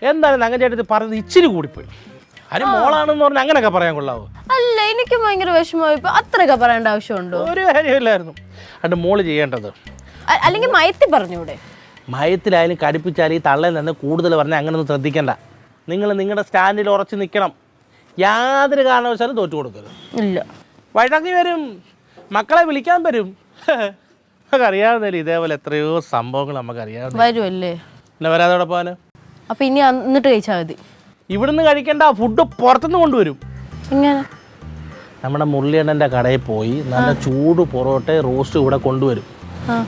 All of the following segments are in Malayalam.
എന്തായാലും തങ്കച്ചേട്ടത്തി പറഞ്ഞത് ഇച്ചിരി കൂടിപ്പോയി. അത് മോളാണെന്ന് പറഞ്ഞാൽ അങ്ങനെയൊക്കെ പറയാൻ കൊള്ളാവോ? അല്ല, എനിക്ക് ഭയങ്കര വിഷമമായി. ഇപ്പൊ അത്രയൊക്കെ പറയേണ്ട ആവശ്യമുണ്ടോ? ഒരു കാര്യമില്ലായിരുന്നു. അത് മോള് ചെയ്യേണ്ടത്. അല്ലെങ്കിൽ മയത്തി പറഞ്ഞൂടെ? മയത്തിലായാലും കടുപ്പിച്ചാലും ഈ തള്ളയിൽ നിന്ന് കൂടുതൽ പറഞ്ഞാൽ അങ്ങനെയൊന്നും ശ്രദ്ധിക്കണ്ട. നിങ്ങൾ നിങ്ങളുടെ സ്റ്റാൻഡിൽ ഉറച്ച് നിൽക്കണം. യാതൊരു കാരണവശാലും തോറ്റു കൊടുക്കരുത്. ഇല്ല, വഴങ്ങി വരും, മക്കളെ വിളിക്കാൻ വരും. നമുക്കറിയാവുന്നില്ല, ഇതേപോലെ എത്രയോ സംഭവങ്ങൾ നമുക്കറിയാവുന്ന. വരുമല്ലേ? പിന്നെ വരാതോടെ പോകാന്. അപ്പൊ ഇനി എന്നിട്ട് കഴിച്ചാൽ മതി. ഇവിടുന്ന് കഴിക്കേണ്ട ഫുഡ് പുറത്തുനിന്ന് കൊണ്ടുവരും. ഇങ്ങനെ നമ്മുടെ മുരളിയണ്ണൻ്റെ കടയിൽ പോയി നല്ല ചൂട് പൊറോട്ട റോസ്റ്റ് ഇവിടെ കൊണ്ടുവരും.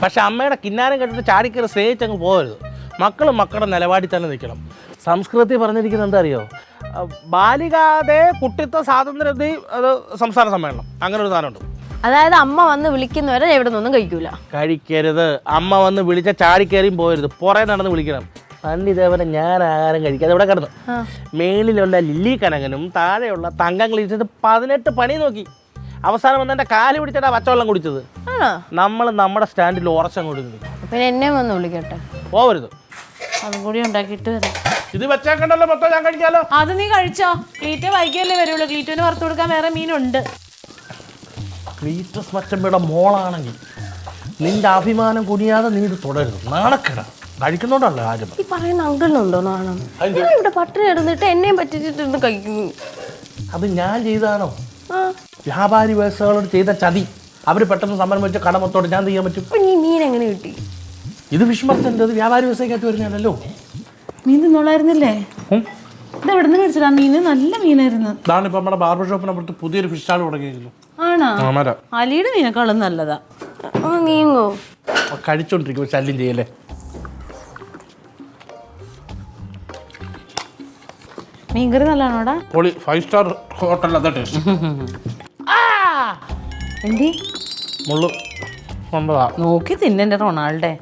പക്ഷെ അമ്മയുടെ കിന്നാരം കേട്ടിട്ട് ചാടിക്കറി സ്നേഹിച്ചങ്ങ് പോകരുത്. മക്കളും മക്കളുടെ നിലപാടിൽ തന്നെ നിൽക്കണം. സംസ്കൃതത്തിൽ പറഞ്ഞിരിക്കുന്നത് എന്താ അറിയോ? ബാലികാതെ കുട്ടിത്വ സ്വാതന്ത്ര്യത്തിൽ അത് സംസ്ഥാന സമ്മേളനം, അങ്ങനെ ഒരു സാധനമുണ്ട്. അതായത് അമ്മ വന്ന് വിളിക്കുന്നവരെ എവിടെ നിന്നൊന്നും കഴിക്കൂല. കഴിക്കരുത്. അമ്മ വന്ന് വിളിച്ച ചാടിക്കയറിയും പോകരുത്, പുറകെ നടന്ന് വിളിക്കണം. പണ്ട് ഇതേപോലെ ഞാൻ ആഹാരം കഴിക്കാതെ ഇവിടെ കിടന്നു. മേളിലുള്ള ലില്ലി കനകനും താഴെയുള്ള തങ്കം കളിച്ചത് 18 പണി നോക്കി. അവസാനം വന്ന് എൻ്റെ കാല് പിടിച്ചിട്ടാ പച്ചവെള്ളം കുടിച്ചത്. നമ്മൾ നമ്മുടെ സ്റ്റാൻഡിൽ ഉറച്ചങ്ങ് കൊടുക്കുന്നത്. പിന്നെ എന്നെ വന്ന് വിളിക്കട്ടെ, പോവരുത്. അതും കൂടി ഉണ്ടാക്കിയിട്ട് വരാം. ഇത് വെച്ചേക്കണ്ടല്ലോ, മൊത്തം ഞാൻ കഴിക്കാലോ. അത് നീ കഴിച്ചോ? ക്ലീറ്റ വൈകിയല്ലേ വരുള്ളൂ. ക്ലീറ്റോന് വറുത്ത് കൊടുക്കാൻ വേറെ മീനുണ്ട്. ക്ലീറ്റസ് മച്ചമ്പയുടെ മോളാണെങ്കിൽ നിന്റെ അഭിമാനം കുനിയാതെ നീ ഇത് തുടരുത്. നാണക്കെട കഴിക്കുന്നോണ്ടല്ല ആരും. ഈ പറയുന്ന അങ്കിളിനുണ്ടോ നാണം? ഞാൻ ഇവിടെ പട്ടിണി കിടന്നിട്ട് എന്നെയും പറ്റിച്ചിട്ട് കഴിക്കുന്നു. അത് ഞാൻ ചെയ്താണോ? വ്യാപാരി വ്യവസായികളോട് ചെയ്ത ചതി. അവർ പെട്ടെന്ന് സമരം വെച്ച കടമത്തോടെ ഞാൻ ചെയ്യാൻ പറ്റും. നീ മീൻ എങ്ങനെ കിട്ടി? ഇത് ഫിഷ് മാർക്കറ്റ്, അത് വ്യാപാരി വ്യവസായിക്കകത്ത് വരുന്നതല്ലോ. മീൻ തിന്നോളായിരുന്നില്ലേ? ഇത് എവിടെ നിന്ന് കഴിച്ചതാ? മീന് നല്ല മീനായിരുന്നു. ഇതാണ് ഇപ്പൊ നമ്മുടെ ബാർബർ ഷോപ്പിനപ്പുറത്ത് പുതിയൊരു ഫിഷ് സ്റ്റാൾ തുടങ്ങിയിരുന്നു. ആണോ? അലിയുടെ മീനേക്കാളും നല്ലതാ. നീങ്ങോ കഴിച്ചോണ്ടിരിക്കുമ്പോ ശല്യം ചെയ്യല്ലേ. മീൻകറി നല്ലതാണോടാ? പൊളി 5 സ്റ്റാർ ഹോട്ടൽ. അതാ ടേസ്റ്റ്. എന്തി മുള്ളു കൊണ്ടതാ. നോക്കി തിന്നെ റൊണാൾഡേ.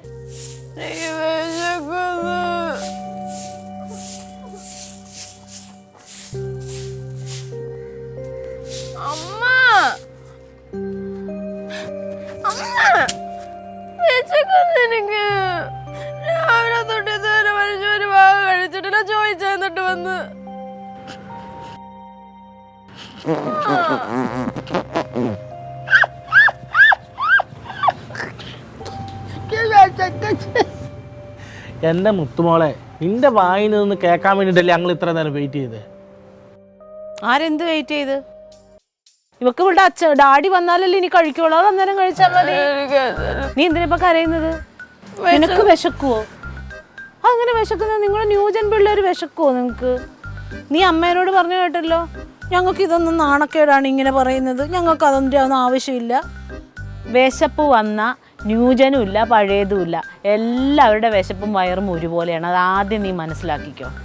എനിക്ക് രാവിലെ തൊട്ട് ഇതുവരെ മനുഷ്യ ഒരു ഭാഗം കഴിച്ചിട്ടില്ല. ചോദിച്ചെന്നിട്ട് വന്ന് എൻ്റെ മുത്തുമോളെ, നിന്റെ വായിൽ നിന്ന് കേൾക്കാൻ വേണ്ടിയിട്ടല്ലേ ഞങ്ങൾ ഇത്ര നേരം വെയിറ്റ് ചെയ്തേ. ആരെന്ത് വെയിറ്റ് ചെയ്ത്? ഇവക്ക് ഇവിടെ ഡാഡി വന്നാലല്ലേ ഇനി കഴിക്കുള്ളൂ. അത് അന്നേരം കഴിച്ചാൽ മതി. നീ എന്തിനിപ്പോ കരയുന്നത്? നിനക്ക് വിശക്കുവോ? അങ്ങനെ വിശക്കുന്ന നിങ്ങൾ ന്യൂജൻ പിള്ളേർ വിശക്കുവോ നിങ്ങൾക്ക്? നീ അമ്മേനോട് പറഞ്ഞു കേട്ടല്ലോ, ഞങ്ങൾക്ക് ഇതൊന്നും നാണക്കേടാണ് ഇങ്ങനെ പറയുന്നത്, ഞങ്ങൾക്ക് അതൊന്നും ആവശ്യമില്ല. വിശപ്പ് വന്ന ന്യൂജനും ഇല്ല പഴയതും ഇല്ല. എല്ലാവരുടെ വിശപ്പും വയറും ഒരുപോലെയാണ്. അത് ആദ്യം നീ മനസ്സിലാക്കിക്കോ.